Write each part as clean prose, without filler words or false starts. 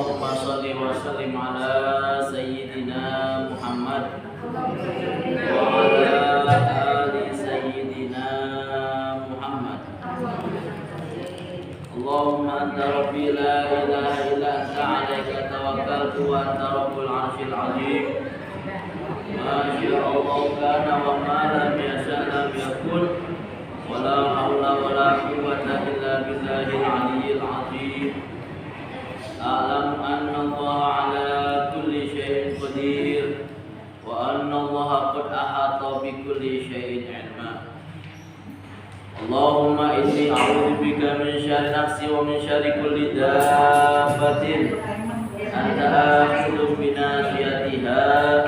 Allahumma sholli wa sallim ala sayyidina Muhammad wa ala ali sayyidina Muhammad. Allahumma anta rabbi la ilaha illa anta alaika tawakkaltu wa anta rabbul arsyil azim. Ma syaa Allah kana wa ma lam yasha lam yakun. Wala haula wala quwwata illa billahil aliyyil azim. A'lamu anna Allah ala kulli syai'in qadir wa anna Allah qad ahata bi kulli syai'in ilma. Allahumma inni a'udzu bika min syarri nafsi wa min syarri kulli dabbatin anta akhudhu bi nasiyatiha.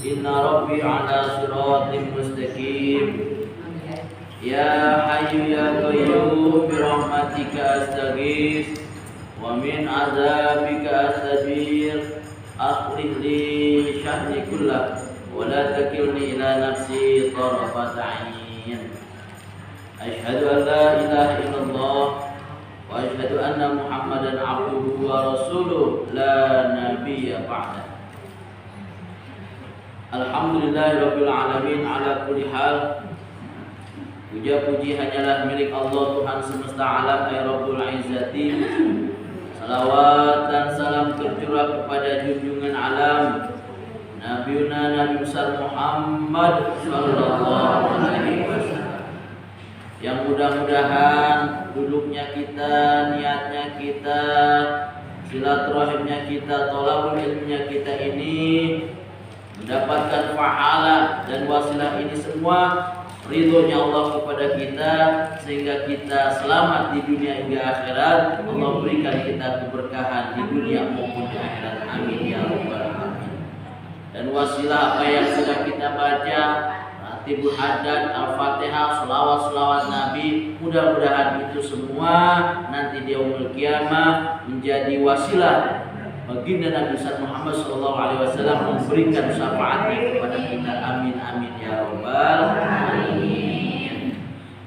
Inna rabbi ala siratin mustaqim. Ya Hayyu ya Qayyum bi rahmatika astaghits wa min adzabika astabir. Akhlih li sya'ni kullah wa la takilni ila nafsi tarfata 'ain. Asyhadu an la ilaha illallah wa asyhadu anna Muhammadan 'abduhu wa rasuluh la nabiyya ba'da. Alhamdulillahirabbil alamin ala kulli hal. Puja puji hanyalah milik Allah Tuhan semesta alam ya Rabbul Izzati. Salawat dan salam tercurah kepada junjungan alam Nabiuna Nabi besar Muhammad sallallahu alaihi wasallam, yang mudah-mudahan duduknya kita, niatnya kita, silaturahimnya kita, thalabul ilminya kita ini mendapatkan pahala dan wasilah ini semua ridhonya Allah kepada kita, sehingga kita selamat di dunia hingga akhirat. Allah berikan kita keberkahan di dunia maupun di akhirat. Amin ya rabbal alamin. Dan wasilah apa yang sudah kita baca, Ratibul Haddad, Al-Fatihah, selawat-selawat Nabi, mudah-mudahan itu semua nanti di yaumul qiyamah menjadi wasilah baginda Nabi Muhammad sallallahu alaihi wasallam, memberikan syafaatnya kepada kita. Amin amin ya rabbal alamin.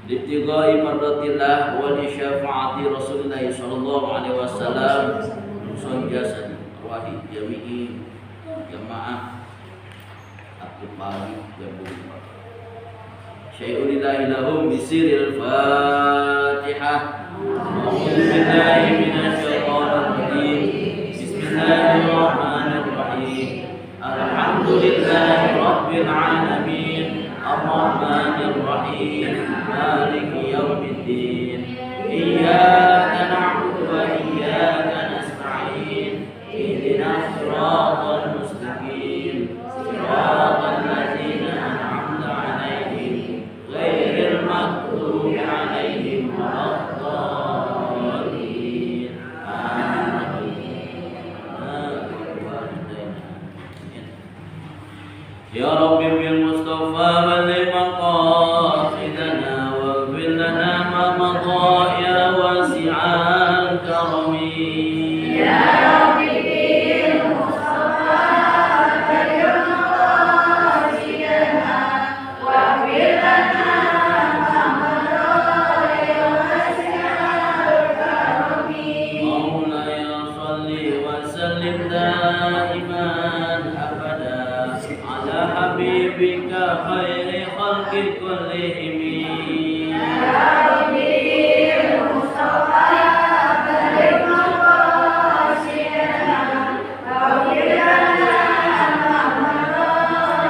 Littighai mardatillah wa li syafaati Rasulillah sallallahu alaihi wasallam nusun jasad arwahi jami'i jamaah akil pagi jabul syai'ulillahi lahum bisiril Fatihah. A'udzu billahi minasy syaithanir rajim. Bismillahirrahmanirrahim. Alhamdulillahi rabbil alamin. Ar-Rahmanir Rahim. Maliki yaumiddin. Iyyaka na'budu wa iyyaka nasta'in. Ihdinas siratal mustaqim. Siratal ladzina an'amta 'alaihim ghairil maghdubi 'alaihim waladdallin. Ya Rabbi bil Mustafa balligh maqasidana waghfir lana ma madha ya wasi'al karami. Ya Rabbi bil Mustafa balligh maqasidana waghfir lana ma madha ya wasi'al karami. Maulaya shalli wa sallim daiman abada ala habibika khairi khalqi kullihim. Ya Rabbi Mustafa balligh maqasidana waghfir lana ma madha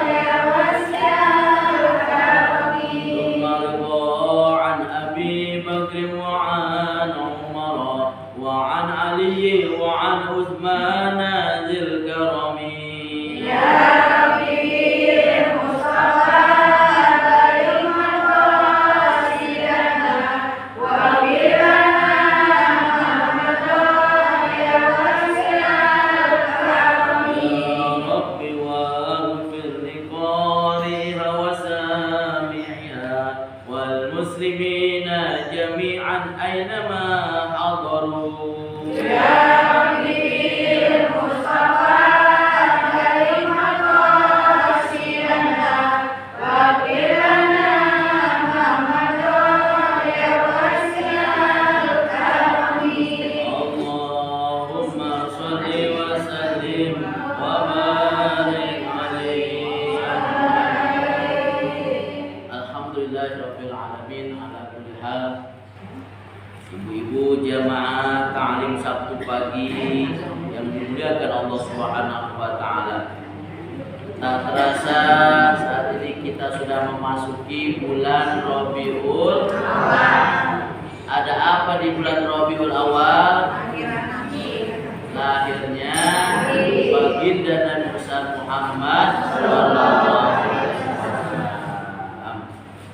ya wasi'al karami. Thumma an Abi Bakr wa an Umar wa an Ali wa an Uthman dzil karami. Ya Ya Rabbi Mustafa وسلم وبارك عليه. Alhamdulillahirabbil alamin ala kulli hal. Ibu-ibu jamaah ta'lim Sabtu pagi yang dimuliakan Allah Subhanahu wa taala. Tak terasa saat ini kita sudah memasuki bulan Rabiul Awal. Ada apa di bulan Rabiul Awal? Lahirnya baginda Nabi besar Muhammad sallallahu alaihi wasallam.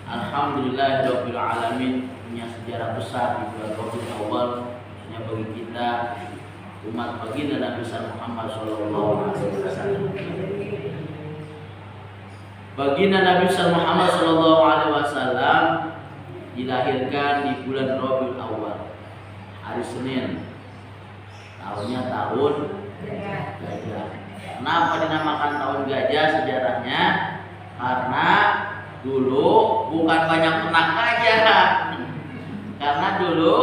Alhamdulillahirabbil alamin, punya sejarah besar di bulan Rabiul Awal hanya bagi kita umat baginda Nabi besar Muhammad sallallahu alaihi wasallam. Baginda Nabi besar Muhammad sallallahu alaihi wasallam dilahirkan di bulan Rabiul Awal, hari Senin. Tahunnya tahun gajah. Kenapa dinamakan tahun gajah sejarahnya? Karena dulu bukan banyak ternak gajah. Karena dulu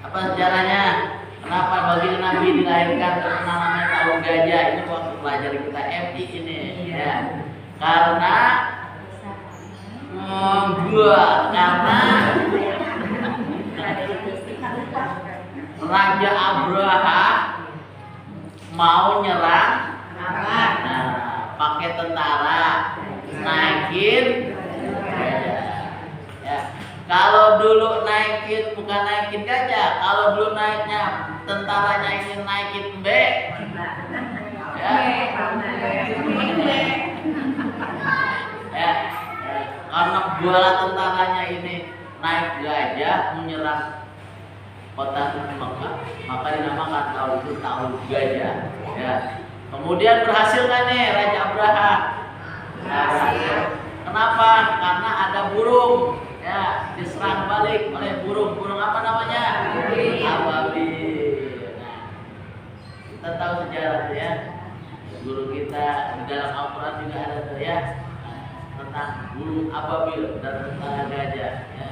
apa sejarahnya? Kenapa baginda Nabi dilahirkan namanya tahun gajah? Ini waktu belajar kita MI ini ya. Karena Raja Abraha mau nyerang, pakai tentara, naikin ya. Kalau dulu naikin bukan naikin gajah, kalau dulu naiknya tentaranya ingin naikin mbek ya. Karena bala tentaranya ini naik gajah menyerang kota Mekah, maka dinamakan tahun itu tahun gajah ya. Kemudian berhasil kan nih Raja Abraha? Kenapa? Karena ada burung ya, diserang balik oleh burung apa namanya? Ababil. Nah, kita tahu sejarah ya. Guru kita di dalam Al-Quran juga ada tuh ya, tentang burung ababil dan tentang gajah ya.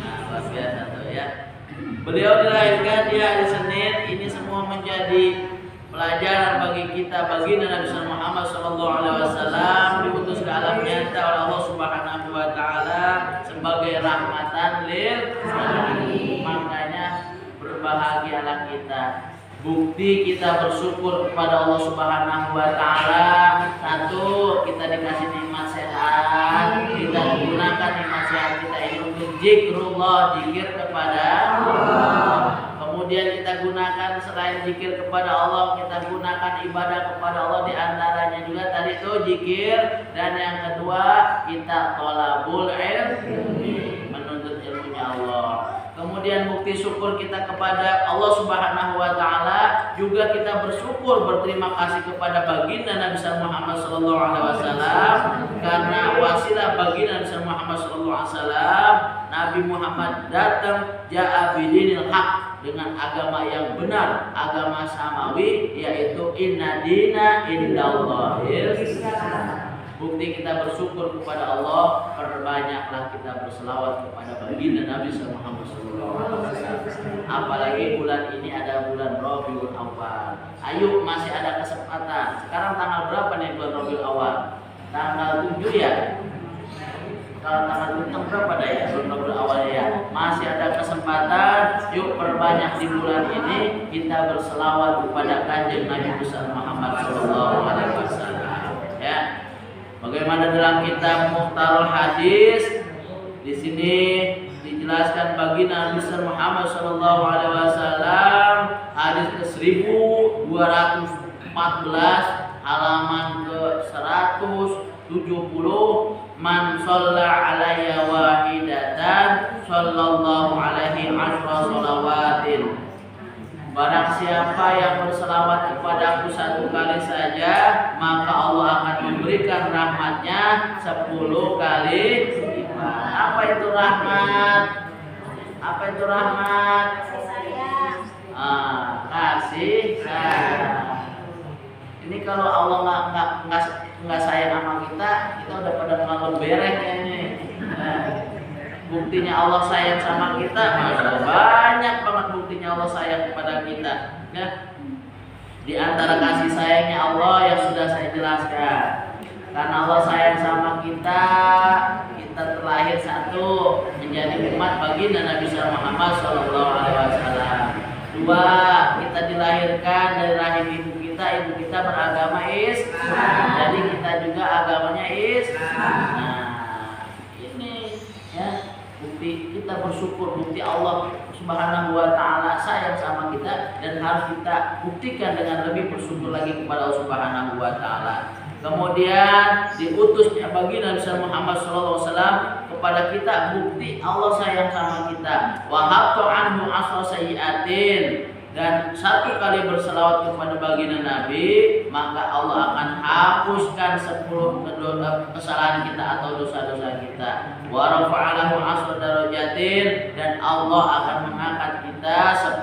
Nah, luar biasa tuh ya. Beliau dilahirkan di hari Senin. Ini semua menjadi pelajaran bagi kita. Baginda Nabi Muhammad SAW diutus ke alam nyata oleh Allah Subhanahu wa taala sebagai rahmatan lil alamin. Makanya berbahagialah kita. Bukti kita bersyukur kepada Allah Subhanahu wa taala, satu, kita dikasih nikmat sehat, kita gunakan nikmat sehat kita ini untuk zikrullah, zikir kepada Allah. Kemudian kita gunakan selain zikir kepada Allah, kita gunakan ibadah kepada Allah, di antaranya juga tadi itu zikir, dan yang kedua kita thalabul ilmi, menuntut ilmunya Allah. Kemudian bukti syukur kita kepada Allah Subhanahu wa taala, juga kita bersyukur berterima kasih kepada baginda Nabi Muhammad sallallahu alaihi wasallam, karena wasilah baginda Nabi Muhammad sallallahu alaihi wasallam Nabi Muhammad datang ja'a bidinil haq, dengan agama yang benar, agama samawi, yaitu inna dina indallahil Islam. Bukti kita bersyukur kepada Allah, perbanyaklah kita berselawat kepada baginda Nabi Muhammad SAW. Apalagi bulan ini ada bulan Rabiul Awal. Ayo, masih ada kesempatan. Sekarang tanggal berapa nih bulan Rabiul Awal? Tanggal 7 ya? Kalau tanggal 7 berapa dah ya bulan Rabiul Awal ya? Masih ada kesempatan. Yuk perbanyak di bulan ini kita berselawat kepada kanjeng Nabi besar Muhammad SAW ya. Bagaimana dalam kitab Mukhtarul Hadis, di sini dijelaskan baginda Nabi Muhammad sallallahu alaihi wasallam, hadis ke-1214 halaman ke-170, man shalla alayya wahidatan sallallahu alaihi asra shalawatin. Barang siapa yang berselawat kepadaku satu kali saja, maka Allah akan memberikan rahmatnya 10 kali lipat. Apa itu rahmat? Apa itu rahmat? Kasih sayang. Ini kalau Allah nggak sayang sama kita udah pada terlalu beres ini. Buktinya Allah sayang sama kita, banyak banget buktinya Allah sayang kepada kita ya. Di antara kasih sayangnya Allah yang sudah saya jelaskan. Karena Allah sayang sama kita, kita terlahir satu menjadi umat baginda Nabi Muhammad SAW. Dua, kita dilahirkan dari rahim ibu kita beragama Islam. Jadi kita juga agamanya Islam. Nah, ini ya bukti kita bersyukur, bukti Allah Subhanahu wa taala sayang sama kita, dan harus kita buktikan dengan lebih bersyukur lagi kepada Allah Subhanahu wa taala. Kemudian diutusnya bagi Nabi Muhammad SAW kepada kita bukti Allah sayang sama kita. Wa hatta anhu asra sayyiatin, dan satu kali berselawat kepada baginda Nabi, maka Allah akan hapuskan 10 kesalahan kita atau dosa-dosa kita. Wa rafa'alahu asra darajatin, dan Allah akan mengangkat kita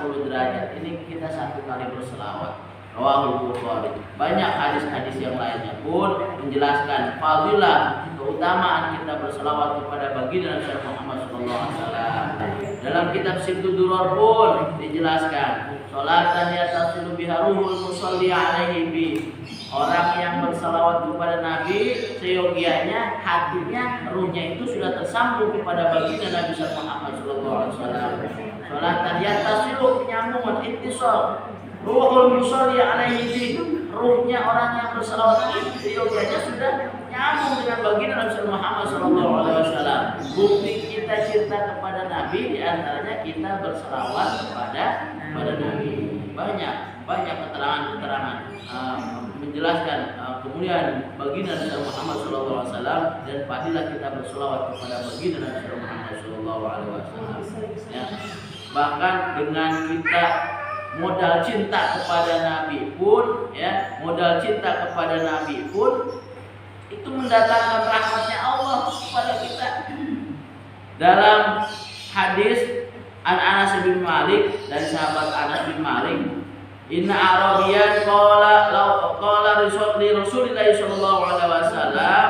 10 derajat. Ini kita satu kali berselawat. Rawahul Bukhari. Banyak hadis-hadis yang lainnya pun menjelaskan fadilah keutamaan kita berselawat kepada baginda Nabi Muhammad SAW. Dalam kitab Sibtu Duror pun dijelaskan, sholatan yatasilu biha ruhul musalli alaihi bi. Orang yang berselawat kepada Nabi, seyogianya hatinya, ruhnya itu sudah tersambung kepada baginda Nabi Muhammad SAW. Sholatan yatasilu nyambung ittisal. Ruhul musalli alaihi, ruhnya orang yang berselawat itu yogianya sudah nyambung dengan baginda Nabi Muhammad SAW. Bukti kita cinta kepada Nabi diantaranya kita berselawat kepada Nabi. Banyak keterangan menjelaskan kemuliaan baginda Nabi Muhammad SAW dan fadilah kita berselawat kepada baginda Nabi Muhammad SAW. Ya. Bahkan dengan kita modal cinta kepada Nabi pun, ya, modal cinta kepada Nabi pun itu mendatangkan rahmatnya Allah kepada kita. Dalam hadis Anas bin Malik, dari sahabat Anas bin Malik, inna Arabiyan qala Rasulullah sallallahu alaihi wasallam,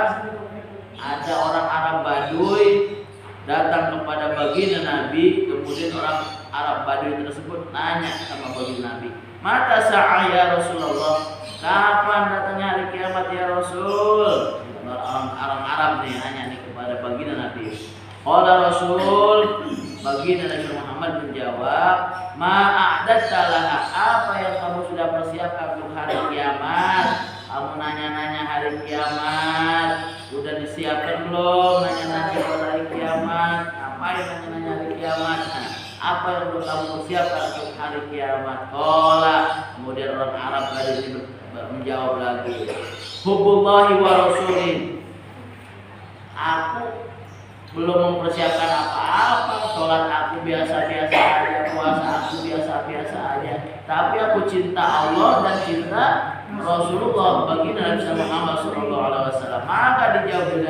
ada orang Arab Baduy datang kepada baginda Nabi, kemudian orang Arab Baduy tersebut nanya sama baginda Nabi, mata sa'ah ya Rasulullah, kapan datangnya hari kiamat ya Rasul? Orang Arab nih nanya nih kepada baginda Nabi. Qala Rasul, baginda Nabi Muhammad menjawab, ma'a'datta laha, apa yang kamu sudah persiapkan untuk hari kiamat? Kamu nanya-nanya hari kiamat, udah disiapkan belum nanya-nanya buat hari kiamat? Ngapain nanya-nanya hari kiamat? Nah, apa yang perlu kamu persiapkan untuk hari kiamat? Kemudian orang Arab tadi menjawab lagi, hubbullahi wa rasulih. Aku belum mempersiapkan apa-apa, sholat aku biasa-biasa aja, puasa aku biasa-biasa aja, tapi aku cinta Allah dan cinta Rasulullah baginda Nabi Muhammad SAW. Maka dijawab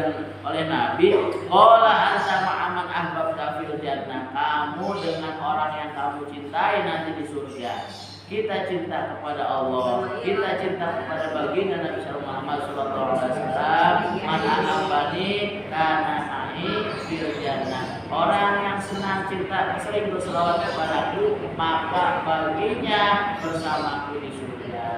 oleh Nabi, qala anta ma'aman ahbabta fil jannah, kamu dengan orang yang kamu cintai nanti di surga. Kita cinta kepada Allah, kita cinta kepada baginda Nabi Muhammad SAW. Man ahabbani kana ma'i fil jannah. Orang yang senang cinta sering berselawat kepadaku, maka baginya bersamaku di surga.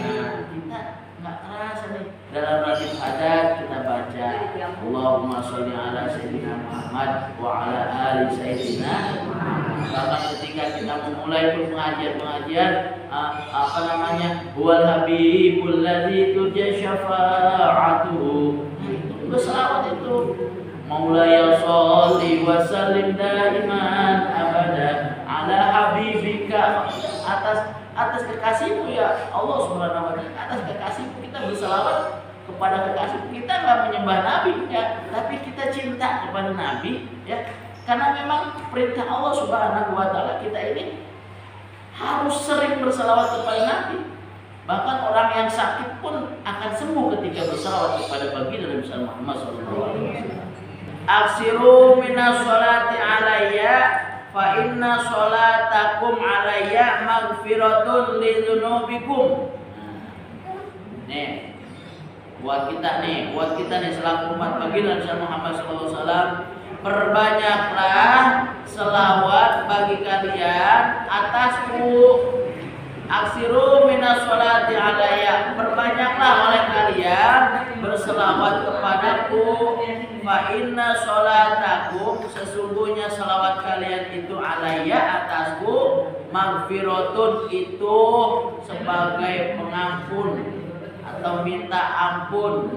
Nah, kita nggak terasa nih dalam rajin hadat kita baca Allahumma sholli ala sayyidina Muhammad wa ala ali sayyidina Muhammad. Bahkan ketika kita memulai pengajian huwal habibul ladzi turja syafa'atuhu, berselawat itu Maulaya sholli wa sallim daiman abada ala habibika, atas kekasihmu ya Allah Subhanahu wa taala, atas kekasihmu kita berselawat kepada kekasih. Kita nggak menyembah Nabi ya, tapi kita cinta kepada Nabi ya, karena memang perintah Allah Subhanahu wa taala kita ini harus sering berselawat kepada Nabi. Bahkan orang yang sakit pun akan sembuh ketika berselawat kepada baginda Nabi Muhammad SAW. Aksiru minas sholati alayya fa inna sholatakum alayya maghfiratun lidzunubikum. Nih, buat kita nih selaku umat baginda Nabi Muhammad SAW, perbanyaklah selawat bagi kalian atasku. Aksiru minas sholati alayya, perbanyaklah oleh kalian berselawat kepadaku. Fa inna sholatakum, sesungguhnya selawat kalian itu alayya, atasku, maghfiratun, itu sebagai pengampun atau minta ampun,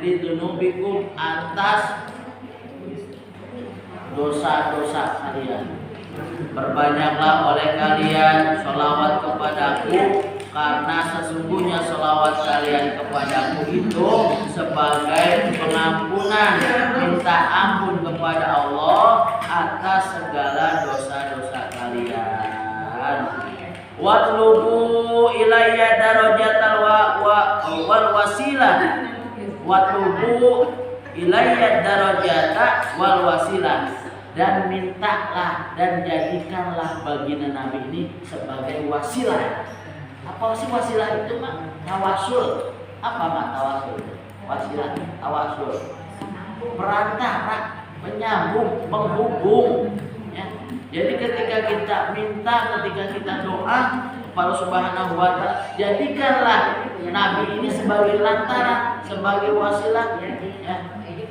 lidunubikum, atas dosa-dosa kalian. Perbanyaklah oleh kalian sholawat kepadaku, karena sesungguhnya sholawat kalian kepadaku itu sebagai pengampunan, minta ampun kepada Allah atas segala dosa-dosa kalian. Watlubu ilayya darajatal wal wasilah. Watlubu ilayya darajata wal wasilah, dan mintalah dan jadikanlah baginda Nabi ini sebagai wasilah. Apa sih wasilah itu, Mak? Tawasul. Apa, Mak, tawasul? Wasilah, tawasul, perantara, penyambung, penghubung, ya. Jadi ketika kita minta, ketika kita doa kepada Subhanahu wa Ta'ala, jadikanlah Nabi ini sebagai lantaran, sebagai wasilah, ya.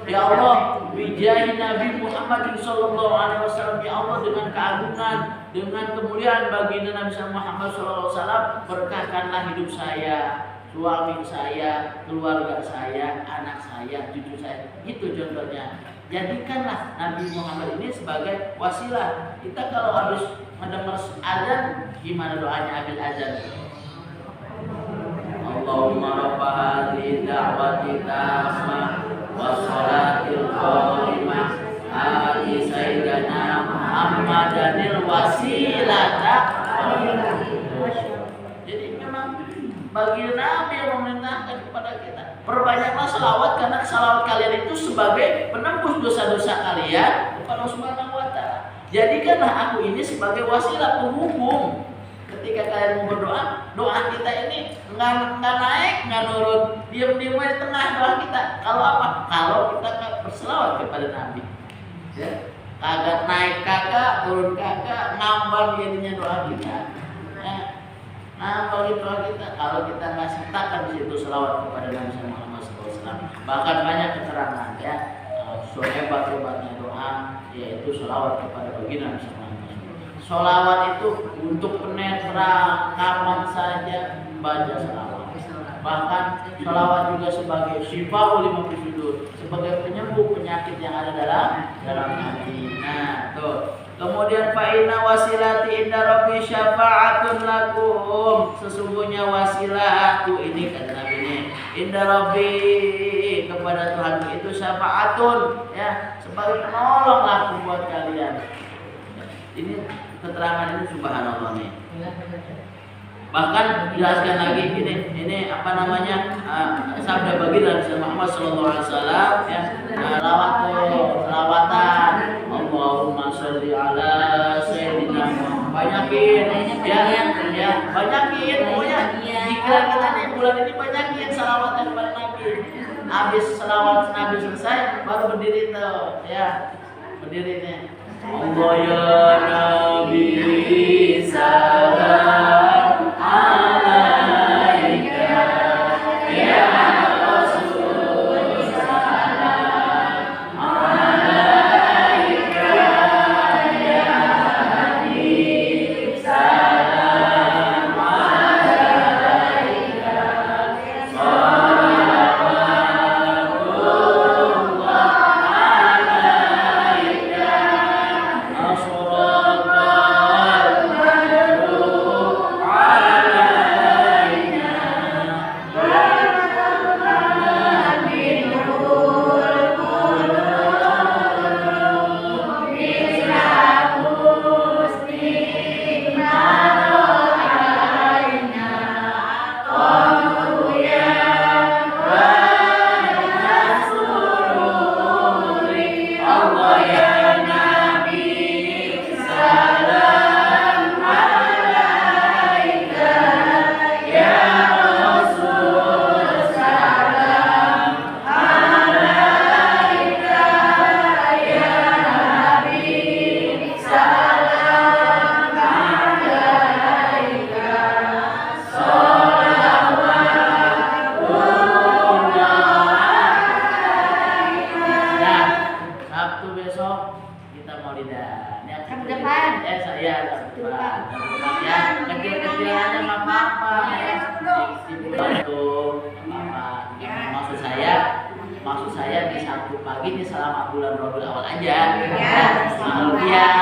Ya Allah, bijahi Nabi Muhammad sallallahu alaihi wasallam, ya Allah, dengan keagungan, dengan kemuliaan baginda Nabi Muhammad sallallahu alaihi wasallam, berkahkanlah hidup saya, suami saya, keluarga saya, anak saya, cucu saya. Itu contohnya. Jadikanlah Nabi Muhammad ini sebagai wasilah. Kita kalau habis mendengar azan, gimana doanya habis azan? Allahumma rabba hadhihi da'wati tammah wassalatil qa'imah ati sayyidina Muhammadanil wasilata. Jadi memang bagi Nabi yang memerintahkan kepada kita, perbanyaklah salawat, karena salawat kalian itu sebagai penembus dosa-dosa kalian kepada Subhanahu wa Ta'ala. Jadikanlah aku ini sebagai wasilah, penghubung. Ketika kalian mau berdoa, doa kita ini nggak naik, nggak turun, diam-diam di tengah doa kita. Kalau apa? Kalau kita berselawat kepada Nabi, ya. Kagak naik kakak, turun kakak, ngambang jadinya doa kita, ya. Ngambang doa kita. Kalau kita nggak sertakan di situ selawat kepada Nabi Muhammad SAW. Bahkan banyak keterangan, ya, sehebat-hebatnya doa yaitu selawat kepada baginda Nabi Muhammad. Sholawat itu untuk penetra, kapan saja baca sholawat. Bahkan sholawat juga sebagai syifaul lima fi sudur, sebagai penyembuh penyakit yang ada dalam hati. Nah, tuh. Kemudian fa inna wasilati inda rabbi syafa'atun lakum, sesungguhnya wasilahku ini, kata Nabi ini, inda rabbi, kepada Tuhan itu syafa'atun, ya, sebagai penolong laku buat kalian. Ini keterangan ini subhanallah nih. Bahkan dijelaskan lagi ini apa namanya, sabda baginda Nabi Muhammad sallallahu alaihi wasallam, ya, lawatan Allahumma sholli ala sayyidina Muhammad. Banyakin, ya, banyakin pokoknya. Jika kita nih bulan ini banyakin salawat kepada Nabi. Habis salawat Nabi selesai baru berdiri tuh, ya. Berdiri nih. Allah ya Nabi salam alaika ya Rasul salam alaika ya Habib salam alaika salawatullah Ya, kecil-kecil aja nggak apa-apa. Di bulan itu apa? Maksud saya di Sabtu pagi ini selama bulan Rabiul Awal aja. Nah,